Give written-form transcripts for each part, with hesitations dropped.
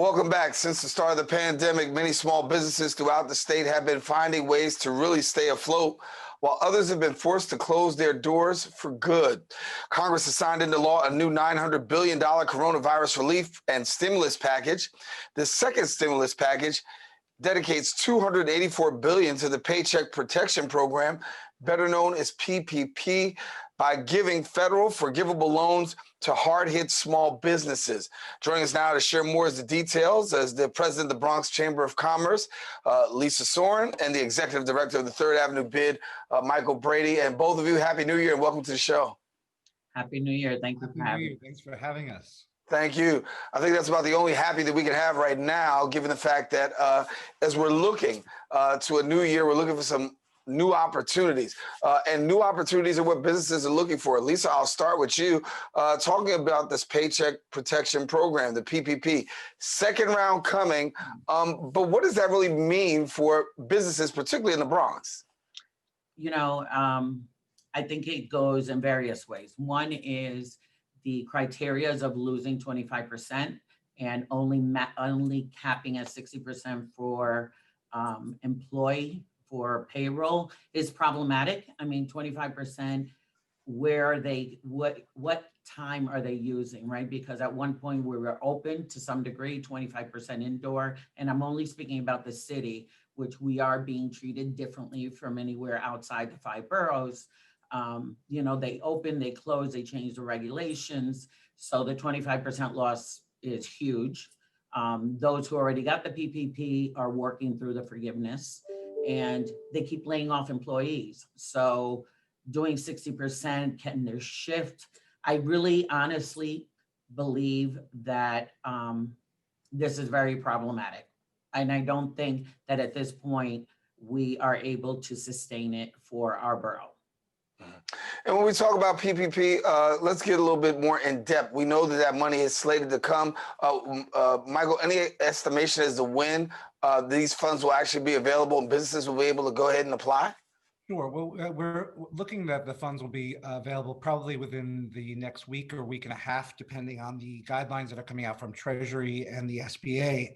Welcome back. Since the start of the pandemic, many small businesses throughout the state have been finding ways to really stay afloat, while others have been forced to close their doors for good. Congress has signed into law a new $900 billion coronavirus relief and stimulus package. The second stimulus package dedicates $284 billion to the Paycheck Protection Program, better known as PPP, by giving federal forgivable loans to hard-hit small businesses. Joining us now to share more of the details is the president of the Bronx Chamber of Commerce, Lisa Sorin, and the executive director of the Third Avenue Bid, Michael Brady. And both of you, Happy New Year and welcome to the show. Happy New Year. Thank you for having me. Thanks for having us. Thank you. I think that's about the only happy that we can have right now, given the fact that as we're looking to a new year, we're looking for some new opportunities. And new opportunities are what businesses are looking for. Lisa, I'll start with you talking about this Paycheck Protection Program, the PPP. Second round coming, but what does that really mean for businesses, particularly in the Bronx? You know, I think it goes in various ways. One is the criterias of losing 25% and only capping at 60% for employee for payroll is problematic. I mean, 25%, where are they, what time are they using, right? Because at one point we were open to some degree, 25% indoor, and I'm only speaking about the city, which we are being treated differently from anywhere outside the 5 boroughs. You know, they open, they close, they change the regulations. So the 25% loss is huge. Those who already got the PPP are working through the forgiveness and they keep laying off employees. So doing 60%, can there shift? I really honestly believe that this is very problematic. And I don't think that at this point, we are able to sustain it for our borough. And when we talk about PPP, let's get a little bit more in depth. We know that that money is slated to come. Michael, any estimation as to when these funds will actually be available and businesses will be able to go ahead and apply? Sure. Well, we're looking that the funds will be available probably within the next week or week and a half, depending on the guidelines that are coming out from Treasury and the SBA.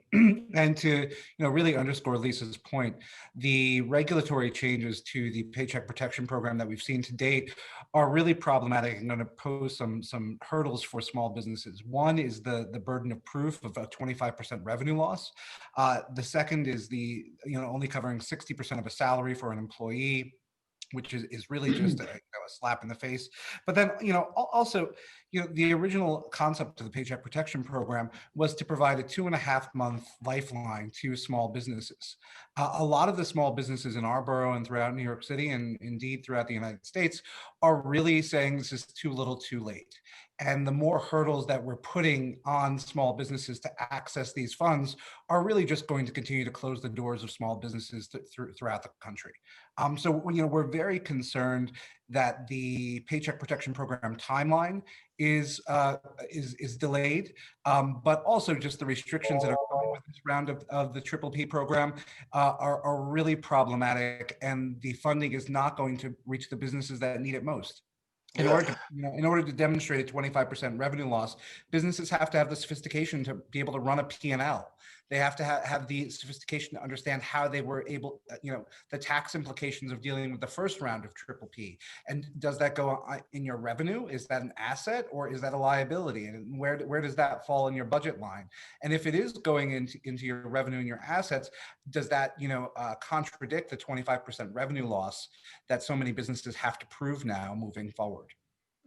And to really underscore Lisa's point, the regulatory changes to the Paycheck Protection Program that we've seen to date are really problematic and going to pose some hurdles for small businesses. One is the burden of proof of a 25% revenue loss. The second is the only covering 60% of a salary for an employee, which is really just a slap in the face. But then, also, the original concept of the Paycheck Protection Program was to provide a 2.5-month lifeline to small businesses. A lot of the small businesses in our borough and throughout New York City, and indeed throughout the United States, are really saying this is too little too late. And the more hurdles that we're putting on small businesses to access these funds are really just going to continue to close the doors of small businesses throughout the country. So we're very concerned that the Paycheck Protection Program timeline is delayed, but also just the restrictions that are coming with this round of the PPP program are really problematic, and the funding is not going to reach the businesses that need it most. In order to demonstrate a 25% revenue loss, businesses have to have the sophistication to be able to run a P&L. They have to have the sophistication to understand how they were able, the tax implications of dealing with the first round of PPP. And does that go in your revenue? Is that an asset or is that a liability? And where does that fall in your budget line? And if it is going into your revenue and your assets, does that contradict the 25% revenue loss that so many businesses have to prove now moving forward?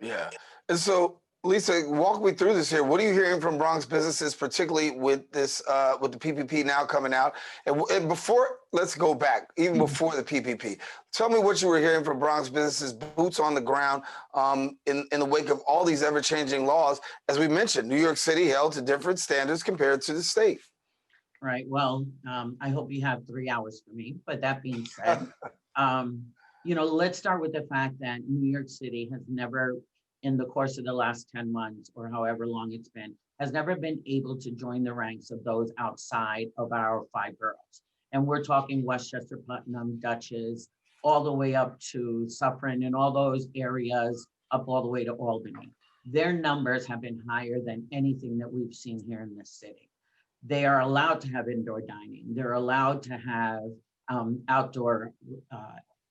Yeah. And so, Lisa, walk me through this here. What are you hearing from Bronx businesses, particularly with this, with the PPP now coming out? And before, let's go back, even before the PPP. Tell me what you were hearing from Bronx businesses, boots on the ground, in the wake of all these ever-changing laws. As we mentioned, New York City held to different standards compared to the state. Right. Well, I hope you have 3 hours for me. But that being said, let's start with the fact that New York City has never, in the course of the last 10 months or however long it's been, has never been able to join the ranks of those outside of our 5 boroughs. And we're talking Westchester, Putnam, Dutchess, all the way up to Suffern and all those areas, up all the way to Albany. Their numbers have been higher than anything that we've seen here in this city. they are allowed to have indoor dining. They're allowed to have outdoor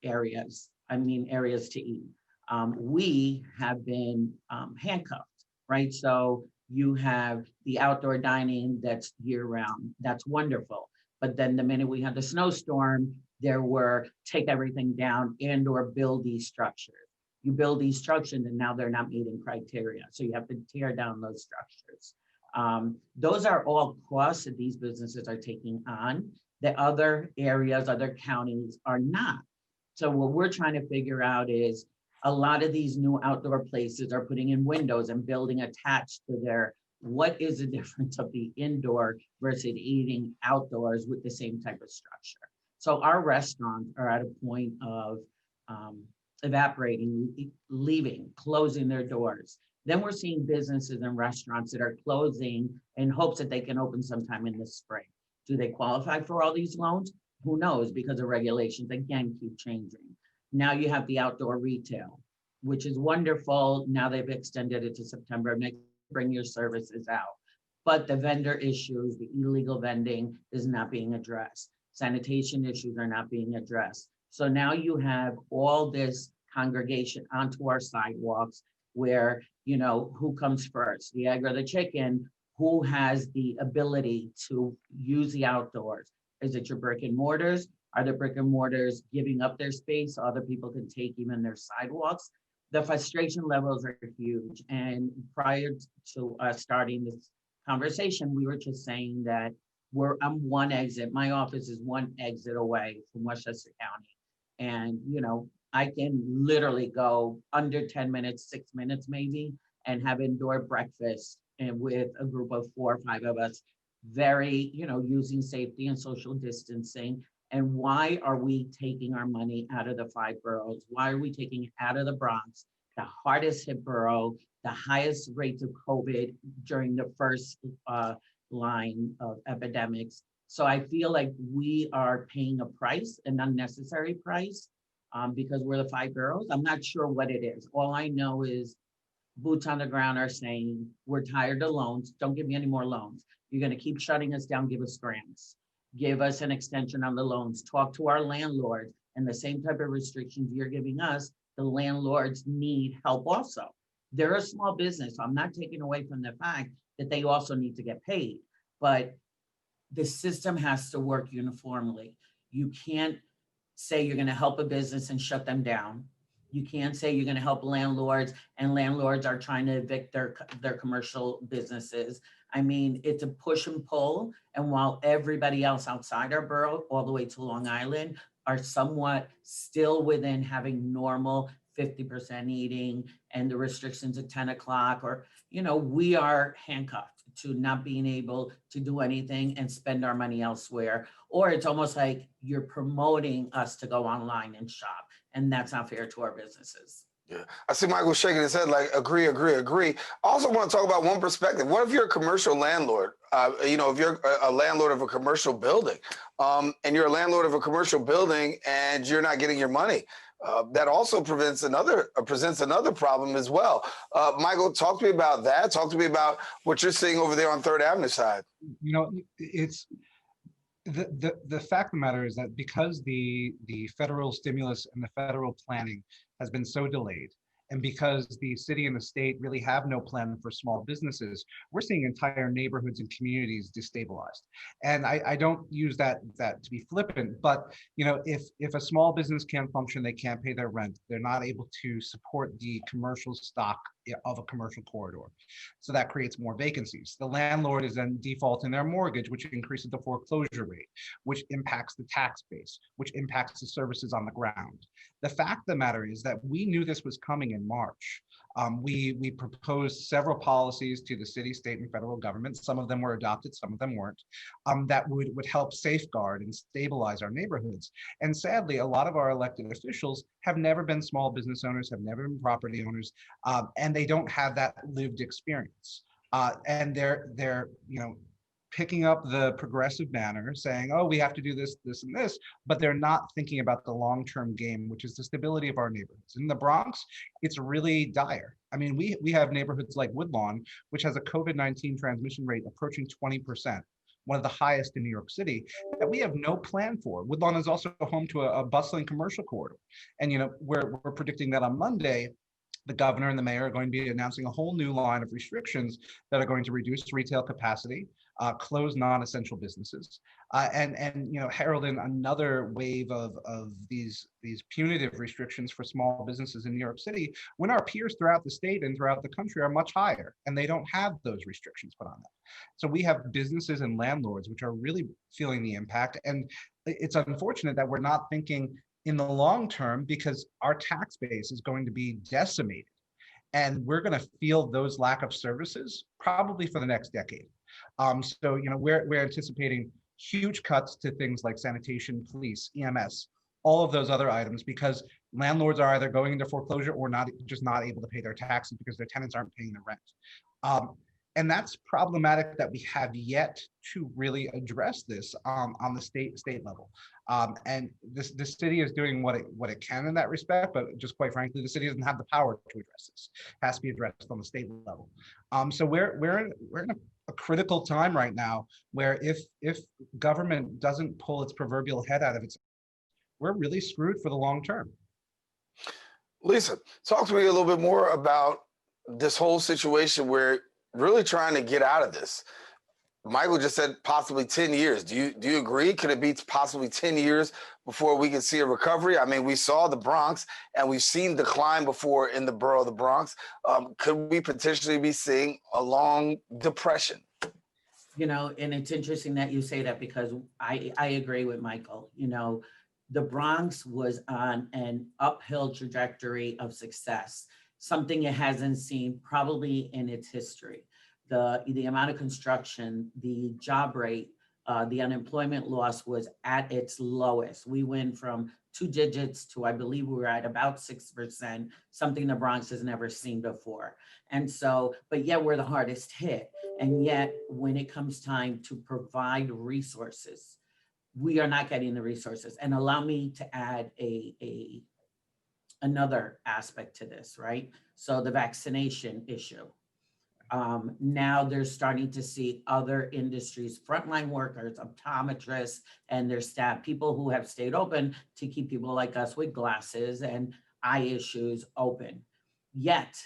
areas, areas to eat. We have been handcuffed, right? So you have the outdoor dining that's year round. That's wonderful. But then the minute we had the snowstorm, there were take everything down and or build these structures. You build these structures and now they're not meeting criteria. So you have to tear down those structures. Those are all costs that these businesses are taking on that other areas, other counties are not. So what we're trying to figure out is a lot of these new outdoor places are putting in windows and building attached to their, what is the difference of the indoor versus eating outdoors with the same type of structure? So our restaurants are at a point of evaporating, leaving, closing their doors. Then we're seeing businesses and restaurants that are closing in hopes that they can open sometime in the spring. Do they qualify for all these loans? Who knows, because the regulations again keep changing. Now you have the outdoor retail, which is wonderful. Now they've extended it to September, next bring your services out. But the vendor issues, the illegal vending is not being addressed. Sanitation issues are not being addressed. So now you have all this congregation onto our sidewalks where, you know, who comes first, the egg or the chicken? Who has the ability to use the outdoors? Is it your brick and mortars? Are the brick and mortars giving up their space so other people can take even their sidewalks? The frustration levels are huge. And prior to us starting this conversation, we were just saying that I'm one exit. My office is one exit away from Westchester County. And, you know, I can literally go under 10 minutes, 6 minutes maybe, and have indoor breakfast and with a group of 4 or 5 of us, very, you know, using safety and social distancing. And why are we taking our money out of the 5 boroughs? Why are we taking it out of the Bronx, the hardest hit borough, the highest rates of COVID during the first line of epidemics? So I feel like we are paying a price, an unnecessary price, because we're the 5 boroughs. I'm not sure what it is. All I know is boots on the ground are saying, we're tired of loans. Don't give me any more loans. You're going to keep shutting us down. Give us grants. Give us an extension on the loans. Talk to our landlords. And the same type of restrictions you're giving us, the landlords need help also. They're a small business. So I'm not taking away from the fact that they also need to get paid. But the system has to work uniformly. You can't say you're going to help a business and shut them down. You can't say you're going to help landlords and landlords are trying to evict their commercial businesses. I mean, it's a push and pull. And while everybody else outside our borough, all the way to Long Island, are somewhat still within having normal 50% eating and the restrictions at 10 o'clock, or, you know, we are handcuffed to not being able to do anything and spend our money elsewhere. Or it's almost like you're promoting us to go online and shop. And that's not fair to our businesses. Yeah, I see Michael shaking his head like, agree, agree, agree. I also want to talk about one perspective. What if you're a commercial landlord? You know, if you're a landlord of a commercial building, and you're a landlord of a commercial building and you're not getting your money, that also presents another problem as well. Michael, talk to me about that. Talk to me about what you're seeing over there on 3rd Avenue side. You know, it's the fact of the matter is that because the federal stimulus and the federal planning has been so delayed, and because the city and the state really have no plan for small businesses, we're seeing entire neighborhoods and communities destabilized. And I don't use that to be flippant, but you know, if a small business can't function, they can't pay their rent, they're not able to support the commercial stock of a commercial corridor. So that creates more vacancies. The landlord is then defaulting their mortgage, which increases the foreclosure rate, which impacts the tax base, which impacts the services on the ground. The fact of the matter is that we knew this was coming in March. We proposed several policies to the city, state, and federal government. Some of them were adopted, some of them weren't, that would help safeguard and stabilize our neighborhoods. And sadly, a lot of our elected officials have never been small business owners, have never been property owners, and they don't have that lived experience. And they're you know, picking up the progressive banner saying, oh, we have to do this, this, and this, but they're not thinking about the long-term game, which is the stability of our neighborhoods. In the Bronx, it's really dire. I mean, we have neighborhoods like Woodlawn, which has a COVID-19 transmission rate approaching 20%. one of the highest in New York City, that we have no plan for. Woodlawn is also home to a bustling commercial corridor. And, we're predicting that on Monday, the governor and the mayor are going to be announcing a whole new line of restrictions that are going to reduce retail capacity, close non-essential businesses, and herald in another wave of these punitive restrictions for small businesses in New York City, when our peers throughout the state and throughout the country are much higher, and they don't have those restrictions put on them. So we have businesses and landlords which are really feeling the impact, and it's unfortunate that we're not thinking in the long term, because our tax base is going to be decimated, and we're going to feel those lack of services probably for the next decade. So we're anticipating huge cuts to things like sanitation, police, EMS, all of those other items, because landlords are either going into foreclosure or not able to pay their taxes because their tenants aren't paying the rent. And that's problematic that we have yet to really address this on the state level. And the city is doing what it can in that respect, but just quite frankly, the city doesn't have the power to address this. It has to be addressed on the state level. So we're in a critical time right now, where if government doesn't pull its proverbial head out of its, we're really screwed for the long term. Lisa, talk to me a little bit more about this whole situation where really trying to get out of this. Michael just said possibly 10 years. Do you agree? Could it be possibly 10 years before we can see a recovery? I mean, we saw the Bronx and we've seen decline before in the borough of the Bronx. Could we potentially be seeing a long depression? And it's interesting that you say that, because I agree with Michael. The Bronx was on an uphill trajectory of success, something it hasn't seen probably in its history. The amount of construction, the job rate, the unemployment loss was at its lowest. We went from 2 digits to, I believe we were at about 6%, something the Bronx has never seen before. And so, but yet we're the hardest hit. And yet when it comes time to provide resources, we are not getting the resources. And allow me to add another aspect to this, right? So the vaccination issue. Now they're starting to see other industries, frontline workers, optometrists, and their staff, people who have stayed open to keep people like us with glasses and eye issues open. Yet,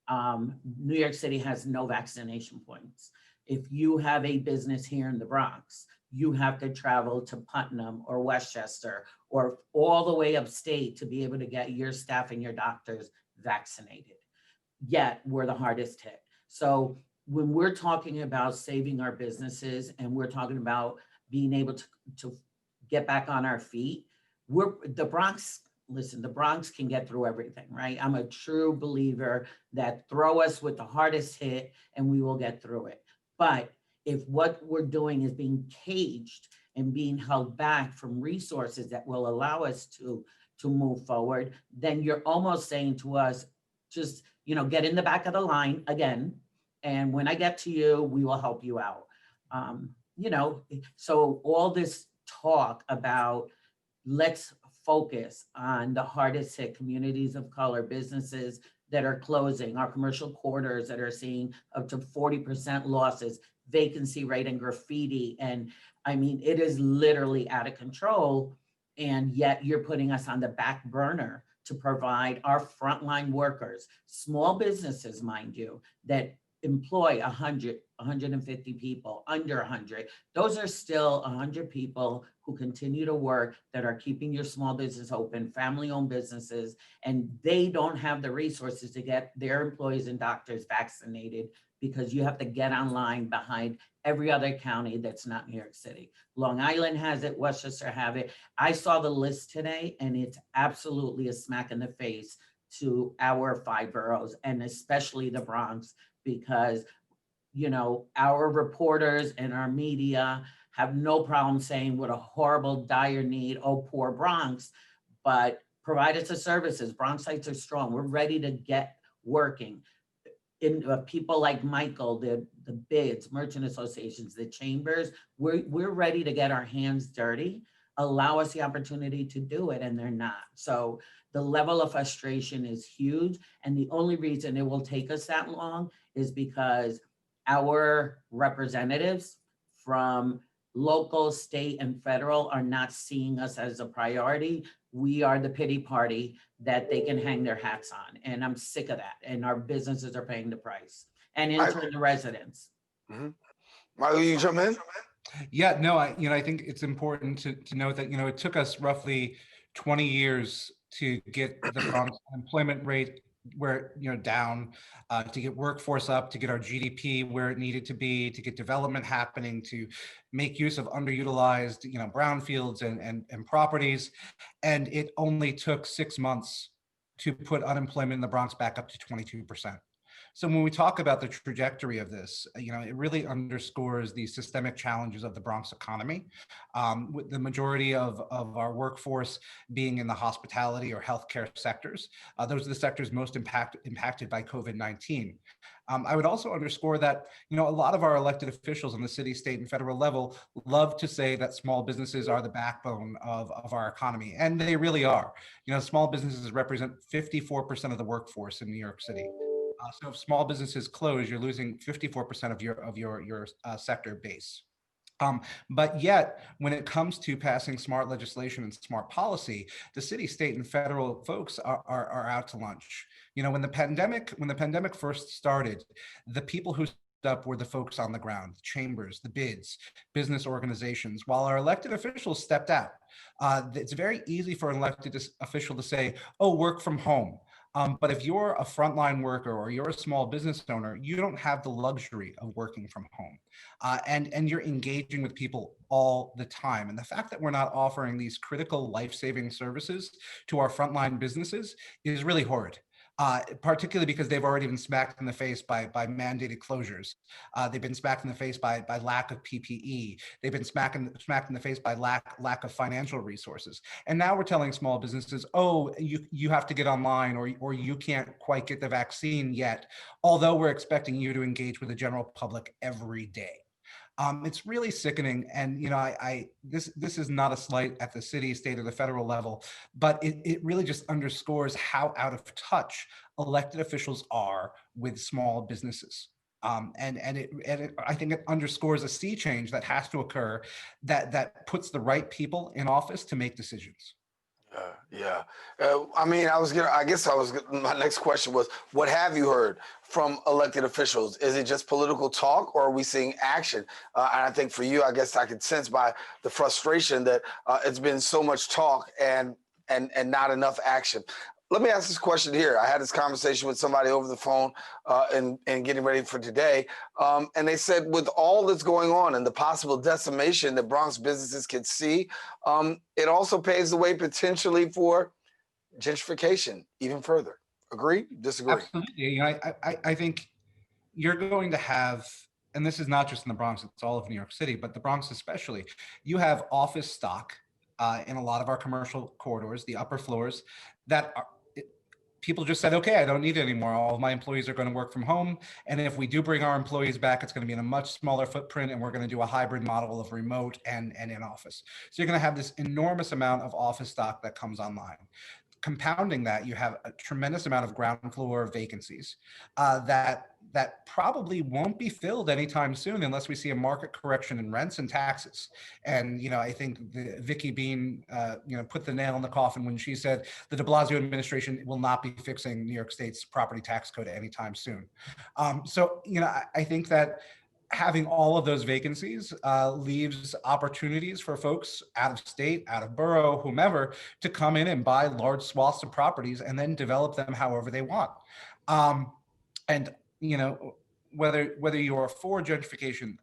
New York City has no vaccination points. If you have a business here in the Bronx, you have to travel to Putnam or Westchester or all the way upstate to be able to get your staff and your doctors vaccinated. Yet we're the hardest hit. So when we're talking about saving our businesses and we're talking about being able to get back on our feet, the Bronx can get through everything, right? I'm a true believer that throw us with the hardest hit and we will get through it. But if what we're doing is being caged and being held back from resources that will allow us to move forward, then you're almost saying to us, just, get in the back of the line again. And when I get to you, we will help you out. So all this talk about let's focus on the hardest hit communities of color, businesses that are closing, our commercial corridors that are seeing up to 40% losses, vacancy rate and graffiti. And I mean, it is literally out of control. And yet you're putting us on the back burner to provide our frontline workers, small businesses, mind you, that employ 100, 150 people, under 100. Those are still 100 people who continue to work, that are keeping your small business open, family-owned businesses, and they don't have the resources to get their employees and doctors vaccinated, because you have to get online behind every other county that's not New York City. Long Island has it, Westchester have it. I saw the list today and it's absolutely a smack in the face to our 5 boroughs, and especially the Bronx, because our reporters and our media have no problem saying what a horrible, dire need, oh, poor Bronx, but provide us the services. Bronxites are strong. We're ready to get working. In people like Michael, the bids, merchant associations, the chambers, we're ready to get our hands dirty, allow us the opportunity to do it, and they're not. So the level of frustration is huge. And the only reason it will take us that long is because our representatives from local, state, and federal are not seeing us as a priority. We are the pity party that they can hang their hats on. And I'm sick of that. And our businesses are paying the price. And in turn, the residents. Mm-hmm. Michael, you jump in? Yeah, no, I think it's important to note that, it took us roughly 20 years to get the Bronx unemployment rate where, down, to get workforce up, to get our GDP where it needed to be, to get development happening, to make use of underutilized, brownfields and properties. And it only took 6 months to put unemployment in the Bronx back up to 22%. So when we talk about the trajectory of this, it really underscores the systemic challenges of the Bronx economy, with the majority of our workforce being in the hospitality or healthcare sectors. Those are the sectors most impacted by COVID-19. I would also underscore that, a lot of our elected officials on the city, state, and federal level love to say that small businesses are the backbone of our economy, and they really are. Small businesses represent 54% of the workforce in New York City. So if small businesses close, you're losing 54% of your sector base. But yet, when it comes to passing smart legislation and smart policy, the city, state, and federal folks are out to lunch. When the pandemic first started, the people who stood up were the folks on the ground, the chambers, the bids, business organizations, while our elected officials stepped out. It's very easy for an elected official to say, "Oh, work from home." But if you're a frontline worker or you're a small business owner, you don't have the luxury of working from home. And you're engaging with people all the time. And the fact that we're not offering these critical life-saving services to our frontline businesses is really horrid. Particularly because they've already been smacked in the face by mandated closures. They've been smacked in the face by lack of PPE. They've been smacked in the face by lack of financial resources. And now we're telling small businesses, oh, you have to get online, or you can't quite get the vaccine yet, although we're expecting you to engage with the general public every day. It's really sickening, and this is not a slight at the city, state, or the federal level, but it really just underscores how out of touch elected officials are with small businesses. I think it underscores a sea change that has to occur, that puts the right people in office to make decisions. Yeah. My next question was, what have you heard from elected officials? Is it just political talk, or are we seeing action? And I think for you, I guess I could sense by the frustration that it's been so much talk and not enough action. Let me ask this question here. I had this conversation with somebody over the phone and getting ready for today. And they said, with all that's going on and the possible decimation that Bronx businesses can see, it also paves the way potentially for gentrification even further. Agree? Disagree? Absolutely. I think you're going to have, and this is not just in the Bronx, it's all of New York City, but the Bronx especially, you have office stock in a lot of our commercial corridors, the upper floors, that are, people just said, okay, I don't need it anymore. All of my employees are going to work from home. And if we do bring our employees back, it's going to be in a much smaller footprint, and we're going to do a hybrid model of remote and in office. So you're going to have this enormous amount of office stock that comes online. Compounding that, you have a tremendous amount of ground floor vacancies that probably won't be filled anytime soon unless we see a market correction in rents and taxes. And I think Vicky Bean put the nail in the coffin when she said the de Blasio administration will not be fixing New York State's property tax code anytime soon. So I think that having all of those vacancies leaves opportunities for folks out of state, out of borough, whomever, to come in and buy large swaths of properties and then develop them however they want. And whether you are for gentrification,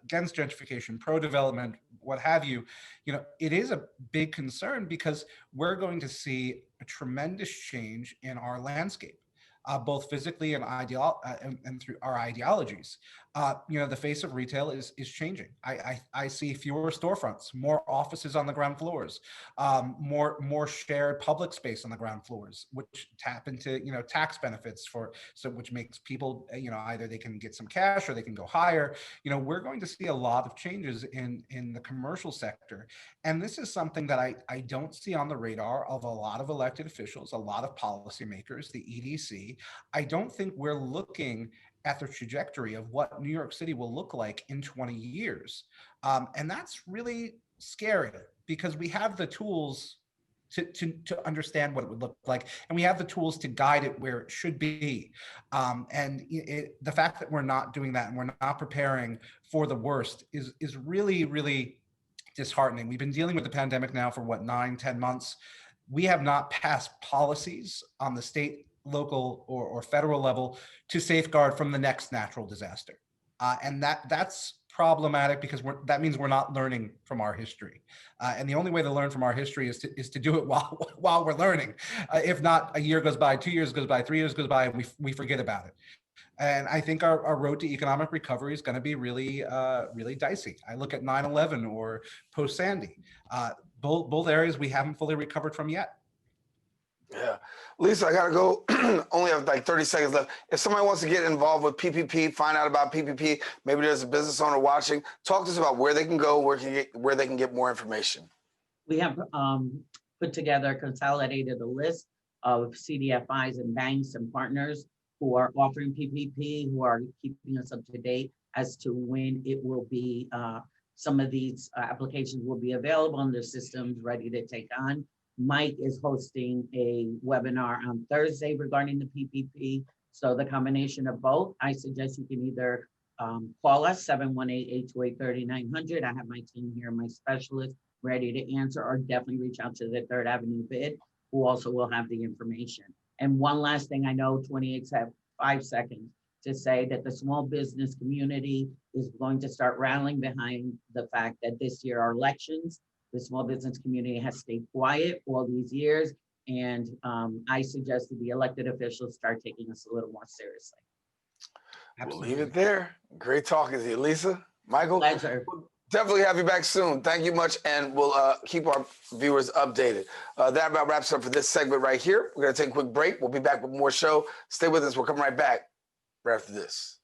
against gentrification, pro-development, what have you, it is a big concern because we're going to see a tremendous change in our landscape. Both physically and and through our ideologies. The face of retail is changing. I see fewer storefronts, more offices on the ground floors, more shared public space on the ground floors, which tap into tax benefits which makes people either they can get some cash or they can go higher. We're going to see a lot of changes in the commercial sector, and this is something that I don't see on the radar of a lot of elected officials, a lot of policymakers, the EDC. I don't think we're looking at the trajectory of what New York City will look like in 20 years. And that's really scary because we have the tools to understand what it would look like, and we have the tools to guide it where it should be. The fact that we're not doing that and we're not preparing for the worst is really, really disheartening. We've been dealing with the pandemic now for what, 9-10 months. We have not passed policies on the state, local, or federal level to safeguard from the next natural disaster. And that's problematic because that means we're not learning from our history. And the only way to learn from our history is to do it while we're learning. If not, a year goes by, 2 years goes by, 3 years goes by, and we forget about it. And I think our road to economic recovery is going to be really, really dicey. I look at 9/11 or post Sandy. Both areas we haven't fully recovered from yet. Yeah. Lisa, I got to go. Only have like 30 seconds left. If somebody wants to get involved with PPP, find out about PPP, maybe there's a business owner watching, talk to us about where they can go, where they can get more information. We have put together, consolidated a list of CDFIs and banks and partners who are offering PPP, who are keeping us up to date as to when it will be, some of these applications will be available and their systems ready to take on. Mike is hosting a webinar on Thursday regarding the PPP. So the combination of both, I suggest you can either call us 718-828-3900. I have my team here, my specialist ready to answer, or definitely reach out to the Third Avenue bid, who also will have the information. And one last thing, I know 28 have 5 seconds to say that the small business community is going to start rallying behind the fact that this year are elections. The small business community has stayed quiet all these years. And I suggest that the elected officials start taking us a little more seriously. Absolutely. We'll leave it there. Great talking to you, Lisa. Michael, Pleasure. we'll definitely have you back soon. Thank you much. And we'll keep our viewers updated. That about wraps up for this segment right here. We're going to take a quick break. We'll be back with more show. Stay with us. We'll come right back right after this.